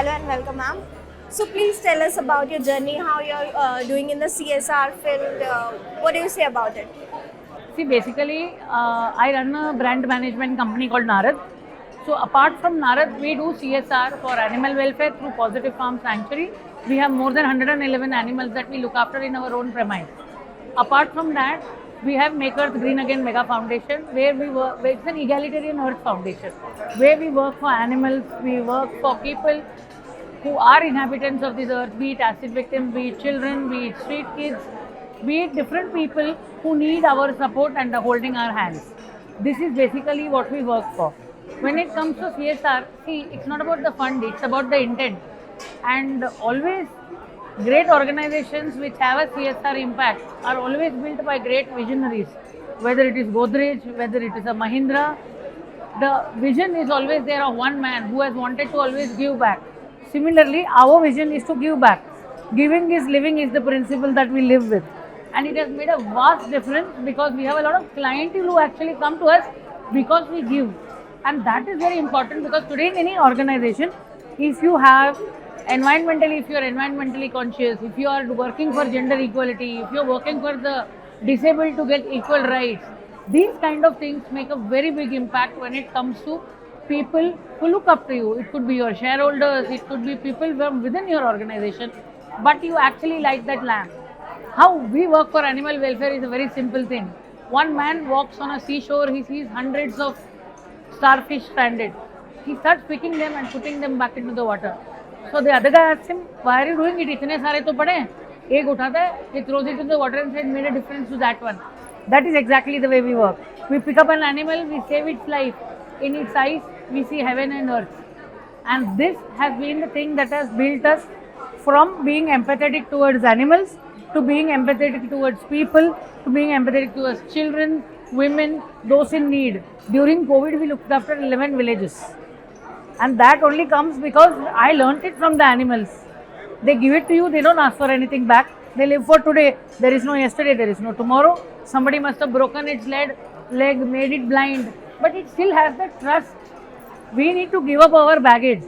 Hello and welcome, ma'am. So please tell us about your journey, how you're doing in the CSR field. What do you say about it? See, basically, I run a brand management company called Narad. So, apart from Narad, we do CSR for animal welfare through Positive Farm Sanctuary. We have more than 111 animals that we look after in our own premise. Apart from that, we have Make Earth Green Again Mega Foundation, where we work. It's an egalitarian Earth Foundation, where we work for animals. We work for people who are inhabitants of this earth, be it acid victims, be it children, be it street kids, be it different people who need our support and holding our hands. This is basically what we work for. When it comes to CSR, see, it's not about the fund, it's about the intent. And always, great organizations which have a CSR impact are always built by great visionaries. Whether it is Godrej, whether it is a Mahindra, the vision is always there of one man who has wanted to always give back. Similarly, our vision is to give back. Giving is living is the principle that we live with. And it has made a vast difference because we have a lot of clientele who actually come to us because we give. And that is very important because today in any organization, if you have environmentally, if you are environmentally conscious, if you are working for gender equality, if you are working for the disabled to get equal rights, these kind of things make a very big impact when it comes to people who look up to you. It could be your shareholders, it could be people from within your organization, but you actually like that lamb. How we work for animal welfare is a very simple thing. One man walks on a seashore, he sees hundreds of starfish stranded. He starts picking them and putting them back into the water. So the other guy asks him, why are you doing it? इतने सारे तो पड़े हैं. एक उठाता है, he throws it into the water and says, made a difference to that one. That is exactly the way we work. We pick up an animal, we save its life. In its eyes, we see heaven and earth. And this has been the thing that has built us from being empathetic towards animals to being empathetic towards people to being empathetic towards children, women, those in need. During COVID, we looked after 11 villages. And that only comes because I learnt it from the animals. They give it to you, they don't ask for anything back. They live for today. There is no yesterday, there is no tomorrow. Somebody must have broken its leg, made it blind. But it still has the trust. We need to give up our baggage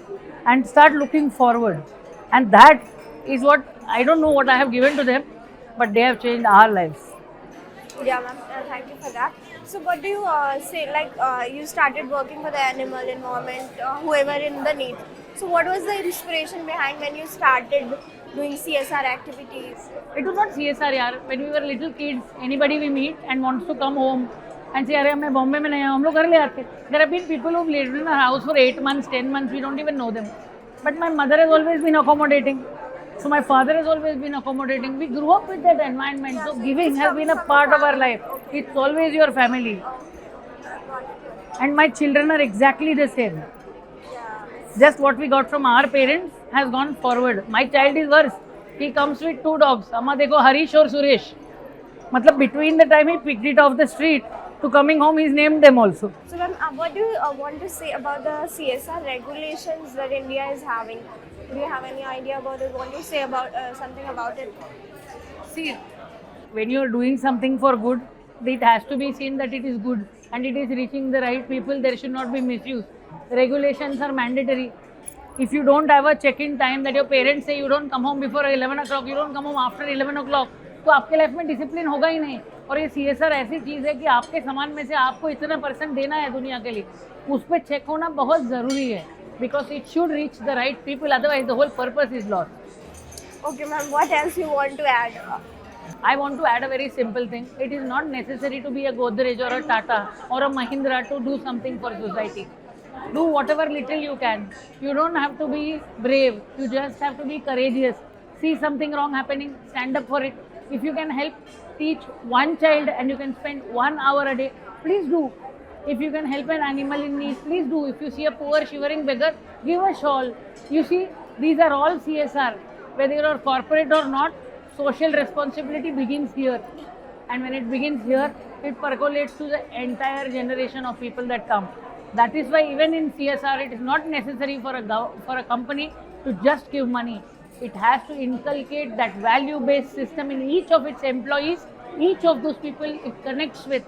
and start looking forward. And that is what, I don't know what I have given to them, but they have changed our lives. Yeah, ma'am. Thank you for that. So what do you say, like you started working for the animal environment, whoever in the need. So what was the inspiration behind when you started doing CSR activities? It was not CSR, yaar. When we were little kids, anybody we meet and wants to come home and say, "Arey, मैं Bombay में नहीं हूँ," हम लोग घर ले आते. There have been people who've lived in our house for 8 months, 10 months. We don't even know them. But my mother has always been accommodating. So my father has always been accommodating. We grew up with that environment. So giving has been a part of our life. It's always your family. And my children are exactly the same. Just what we got from our parents has gone forward. My child is worse. He comes with 2 dogs. Amma dekho, Harish or Suresh. Matlab between the time he picked it off the street to coming home, he's named them also. So ma'am, what do you want to say about the CSR regulations that India is having? Do you have any idea about it? Want to say about something about it? See, when you're doing something for good, it has to be seen that it is good and it is reaching the right people. There should not be misuse. Regulations are mandatory. If you don't have a check-in time that your parents say you don't come home before 11 o'clock, you don't come home after 11 o'clock, तो आपके life में discipline होगा ही नहीं. और ये CSR ऐसी चीज़ है कि आपके सामान में से आपको इतना % देना है दुनिया के लिए, उस पर चेक होना बहुत ज़रूरी है. Because it should reach the right people, otherwise the whole purpose is lost. Okay ma'am, what else you want to add? I want to add a very simple thing. It is not necessary to be a Godrej or a Tata or a Mahindra to do something for society. Do whatever little you can. You don't have to be brave. You just have to be courageous. See something wrong happening, stand up for it. If you can help teach one child and you can spend 1 hour a day, please do. If you can help an animal in need, please do. If you see a poor shivering beggar, give a shawl. You see, these are all CSR. Whether you are corporate or not, social responsibility begins here. And when it begins here, it percolates to the entire generation of people that come. That is why even in CSR, it is not necessary for a company to just give money. It has to inculcate that value-based system in each of its employees, each of those people it connects with.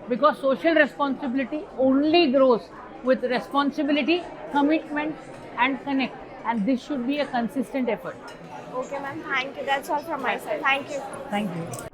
Because social responsibility only grows with responsibility, commitment and connect. and this should be a consistent effort. Okay, ma'am. Thank you. That's all from my side. Thank you. Thank you.